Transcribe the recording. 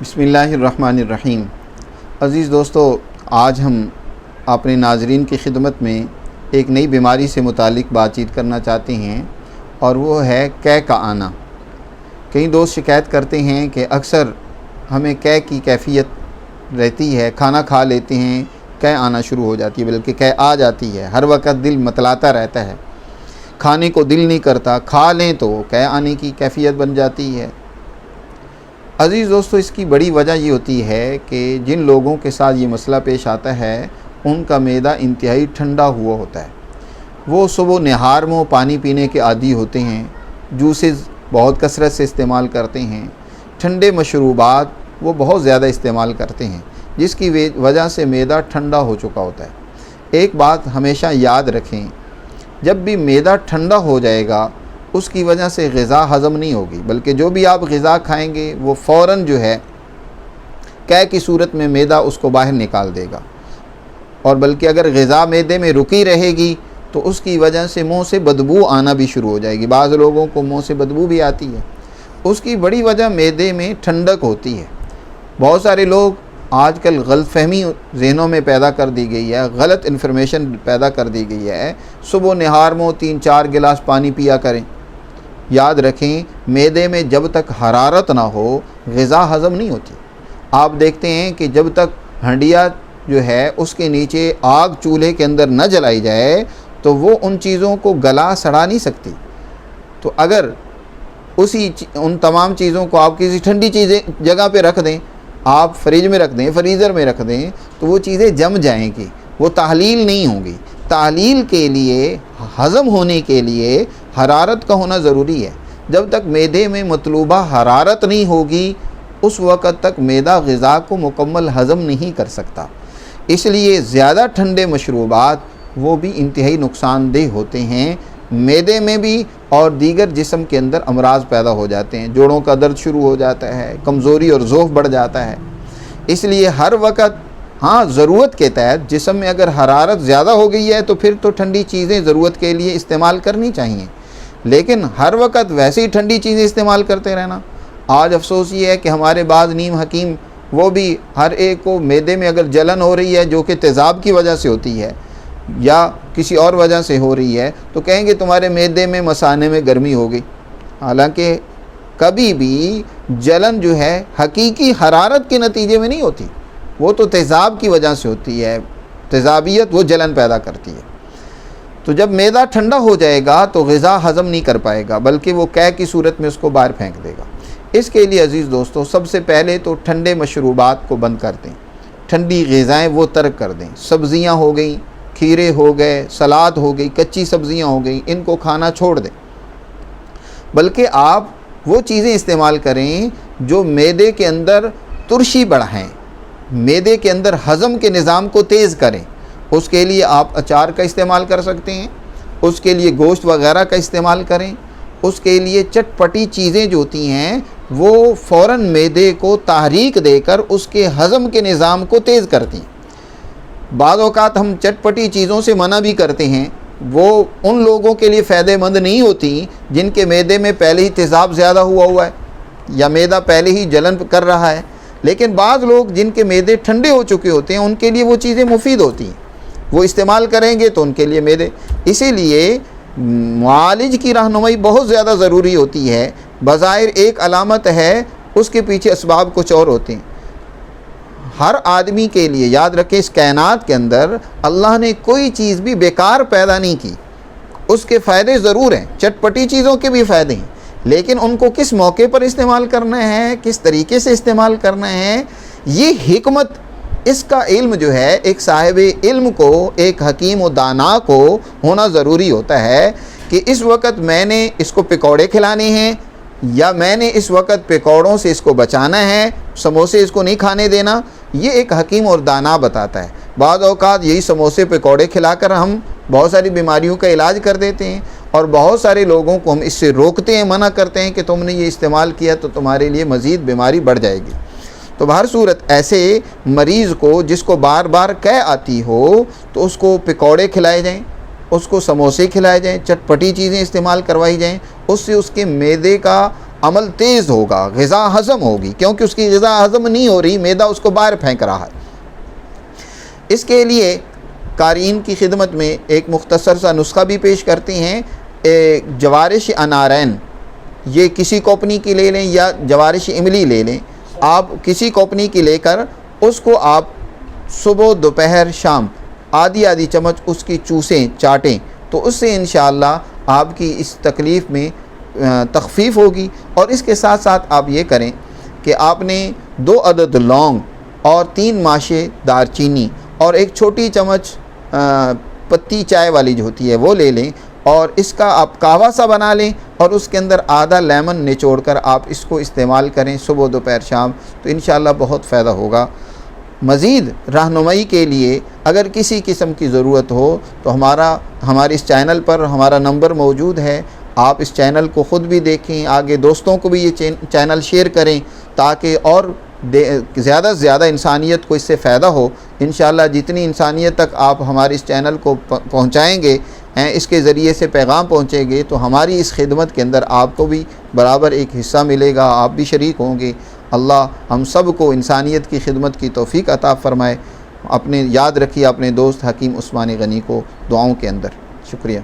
بسم اللہ الرحمن الرحیم۔ عزیز دوستو، آج ہم اپنے ناظرین کی خدمت میں ایک نئی بیماری سے متعلق بات چیت کرنا چاہتے ہیں، اور وہ ہے قے کا آنا۔ کئی دوست شکایت کرتے ہیں کہ اکثر ہمیں قے کی کیفیت رہتی ہے، کھانا کھا لیتے ہیں قے آنا شروع ہو جاتی ہے، بلکہ قے آ جاتی ہے، ہر وقت دل متلاتا رہتا ہے، کھانے کو دل نہیں کرتا، کھا لیں تو قے آنے کی کیفیت بن جاتی ہے۔ عزیز دوستو، اس کی بڑی وجہ یہ ہوتی ہے کہ جن لوگوں کے ساتھ یہ مسئلہ پیش آتا ہے ان کا معدہ انتہائی ٹھنڈا ہوا ہوتا ہے۔ وہ صبح نہار میں پانی پینے کے عادی ہوتے ہیں، جوسز بہت کثرت سے استعمال کرتے ہیں، ٹھنڈے مشروبات وہ بہت زیادہ استعمال کرتے ہیں، جس کی وجہ سے معدہ ٹھنڈا ہو چکا ہوتا ہے۔ ایک بات ہمیشہ یاد رکھیں، جب بھی معدہ ٹھنڈا ہو جائے گا اس کی وجہ سے غذا ہضم نہیں ہوگی، بلکہ جو بھی آپ غذا کھائیں گے وہ فوراً جو ہے قے کی صورت میں معدہ اس کو باہر نکال دے گا، اور بلکہ اگر غذا معدے میں رکی رہے گی تو اس کی وجہ سے منہ سے بدبو آنا بھی شروع ہو جائے گی۔ بعض لوگوں کو منہ سے بدبو بھی آتی ہے، اس کی بڑی وجہ معدے میں ٹھنڈک ہوتی ہے۔ بہت سارے لوگ آج کل غلط فہمی ذہنوں میں پیدا کر دی گئی ہے، غلط انفارمیشن پیدا کر دی گئی ہے، صبح نہار میں 3-4 گلاس پانی پیا کریں۔ یاد رکھیں، معدے میں جب تک حرارت نہ ہو غذا ہضم نہیں ہوتی۔ آپ دیکھتے ہیں کہ جب تک ہنڈیا جو ہے اس کے نیچے آگ چولہے کے اندر نہ جلائی جائے تو وہ ان چیزوں کو گلا سڑا نہیں سکتی۔ تو اگر ان تمام چیزوں کو آپ کسی ٹھنڈی جگہ پہ رکھ دیں، آپ فریج میں رکھ دیں، فریزر میں رکھ دیں، تو وہ چیزیں جم جائیں گی، وہ تحلیل نہیں ہوں گی۔ تحلیل کے لیے، ہضم ہونے کے لیے حرارت کا ہونا ضروری ہے۔ جب تک معدے میں مطلوبہ حرارت نہیں ہوگی اس وقت تک معدہ غذا کو مکمل ہضم نہیں کر سکتا۔ اس لیے زیادہ ٹھنڈے مشروبات وہ بھی انتہائی نقصان دہ ہوتے ہیں، معدے میں بھی اور دیگر جسم کے اندر امراض پیدا ہو جاتے ہیں، جوڑوں کا درد شروع ہو جاتا ہے، کمزوری اور ضعف بڑھ جاتا ہے۔ اس لیے ہر وقت ضرورت کے تحت جسم میں اگر حرارت زیادہ ہو گئی ہے تو پھر تو ٹھنڈی چیزیں ضرورت کے لیے استعمال کرنی چاہیے، لیکن ہر وقت ویسے ہی ٹھنڈی چیزیں استعمال کرتے رہنا۔ آج افسوس یہ ہے کہ ہمارے بعض نیم حکیم وہ بھی ہر ایک کو معدے میں اگر جلن ہو رہی ہے جو کہ تیزاب کی وجہ سے ہوتی ہے یا کسی اور وجہ سے ہو رہی ہے تو کہیں گے تمہارے معدے میں مثانے میں گرمی ہو گئی۔ حالانکہ کبھی بھی جلن جو ہے حقیقی حرارت کے نتیجے میں نہیں ہوتی، وہ تو تیزاب کی وجہ سے ہوتی ہے، تیزابیت وہ جلن پیدا کرتی ہے۔ تو جب معدہ ٹھنڈا ہو جائے گا تو غذا ہضم نہیں کر پائے گا، بلکہ وہ قے کی صورت میں اس کو باہر پھینک دے گا۔ اس کے لیے عزیز دوستو، سب سے پہلے تو ٹھنڈے مشروبات کو بند کر دیں، ٹھنڈی غذائیں وہ ترک کر دیں۔ سبزیاں ہو گئیں، کھیرے ہو گئے، سلاد ہو گئی، کچی سبزیاں ہو گئیں، ان کو کھانا چھوڑ دیں، بلکہ آپ وہ چیزیں استعمال کریں جو معدے کے اندر ترشی بڑھائیں، معدے کے اندر ہضم کے نظام کو تیز کریں۔ اس کے لیے آپ اچار کا استعمال کر سکتے ہیں، اس کے لیے گوشت وغیرہ کا استعمال کریں، اس کے لیے چٹپٹی چیزیں جو ہوتی ہیں وہ فوراً معدے کو تحریک دے کر اس کے ہضم کے نظام کو تیز کرتی ہیں۔ بعض اوقات ہم چٹپٹی چیزوں سے منع بھی کرتے ہیں، وہ ان لوگوں کے لیے فائدہ مند نہیں ہوتی جن کے معدے میں پہلے ہی تیزاب زیادہ ہوا ہے یا معدہ پہلے ہی جلن کر رہا ہے، لیکن بعض لوگ جن کے معدے ٹھنڈے ہو چکے ہوتے ہیں ان کے لیے وہ چیزیں مفید ہوتی ہیں، وہ استعمال کریں گے تو ان کے لیے معدے۔ اسی لیے معالج کی رہنمائی بہت زیادہ ضروری ہوتی ہے۔ بظاہر ایک علامت ہے، اس کے پیچھے اسباب کچھ اور ہوتے ہیں۔ ہر آدمی کے لیے یاد رکھیں، اس کائنات کے اندر اللہ نے کوئی چیز بھی بیکار پیدا نہیں کی، اس کے فائدے ضرور ہیں، چٹپٹی چیزوں کے بھی فائدے ہیں، لیکن ان کو کس موقع پر استعمال کرنا ہے، کس طریقے سے استعمال کرنا ہے، یہ حکمت، اس کا علم جو ہے ایک صاحب علم کو، ایک حکیم و دانا کو ہونا ضروری ہوتا ہے کہ اس وقت میں نے اس کو پکوڑے کھلانے ہیں یا میں نے اس وقت پکوڑوں سے اس کو بچانا ہے، سموسے اس کو نہیں کھانے دینا۔ یہ ایک حکیم اور دانا بتاتا ہے۔ بعض اوقات یہی سموسے پکوڑے کھلا کر ہم بہت ساری بیماریوں کا علاج کر دیتے ہیں، اور بہت سارے لوگوں کو ہم اس سے روکتے ہیں، منع کرتے ہیں کہ تم نے یہ استعمال کیا تو تمہارے لیے مزید بیماری بڑھ جائے گی۔ تو بہر صورت ایسے مریض کو جس کو بار بار قے آتی ہو تو اس کو پکوڑے کھلائے جائیں، اس کو سموسے کھلائے جائیں، چٹپٹی چیزیں استعمال کروائی جائیں، اس سے اس کے معدے کا عمل تیز ہوگا، غذا ہضم ہوگی، کیونکہ اس کی غذا ہضم نہیں ہو رہی، معدہ اس کو باہر پھینک رہا ہے۔ اس کے لیے قارئین کی خدمت میں ایک مختصر سا نسخہ بھی پیش کرتے ہیں۔ جوارش انارین، یہ کسی کمپنی کی لے لیں یا جوارش املی لے لیں، آپ کسی کمپنی کی لے کر اس کو آپ صبح دوپہر شام آدھی آدھی چمچ اس کی چوسیں، چاٹیں، تو اس سے انشاءاللہ آپ کی اس تکلیف میں تخفیف ہوگی۔ اور اس کے ساتھ ساتھ آپ یہ کریں کہ آپ نے 2 عدد لونگ اور 3 ماشے دار چینی اور ایک چھوٹی چمچ پتی چائے والی جو ہوتی ہے وہ لے لیں، اور اس کا آپ قہوہ سا بنا لیں اور اس کے اندر آدھا لیمن نچوڑ کر آپ اس کو استعمال کریں صبح دوپہر شام، تو انشاءاللہ بہت فائدہ ہوگا۔ مزید رہنمائی کے لیے اگر کسی قسم کی ضرورت ہو تو ہمارے اس چینل پر ہمارا نمبر موجود ہے، آپ اس چینل کو خود بھی دیکھیں، آگے دوستوں کو بھی یہ چینل شیئر کریں تاکہ اور زیادہ سے زیادہ انسانیت کو اس سے فائدہ ہو۔ انشاءاللہ جتنی انسانیت تک آپ ہمارے اس چینل کو پہنچائیں گے، اس کے ذریعے سے پیغام پہنچے گے، تو ہماری اس خدمت کے اندر آپ کو بھی برابر ایک حصہ ملے گا، آپ بھی شریک ہوں گے۔ اللہ ہم سب کو انسانیت کی خدمت کی توفیق عطا فرمائے۔ اپنے یاد رکھیے اپنے دوست حکیم عثمانی غنی کو دعاؤں کے اندر۔ شکریہ۔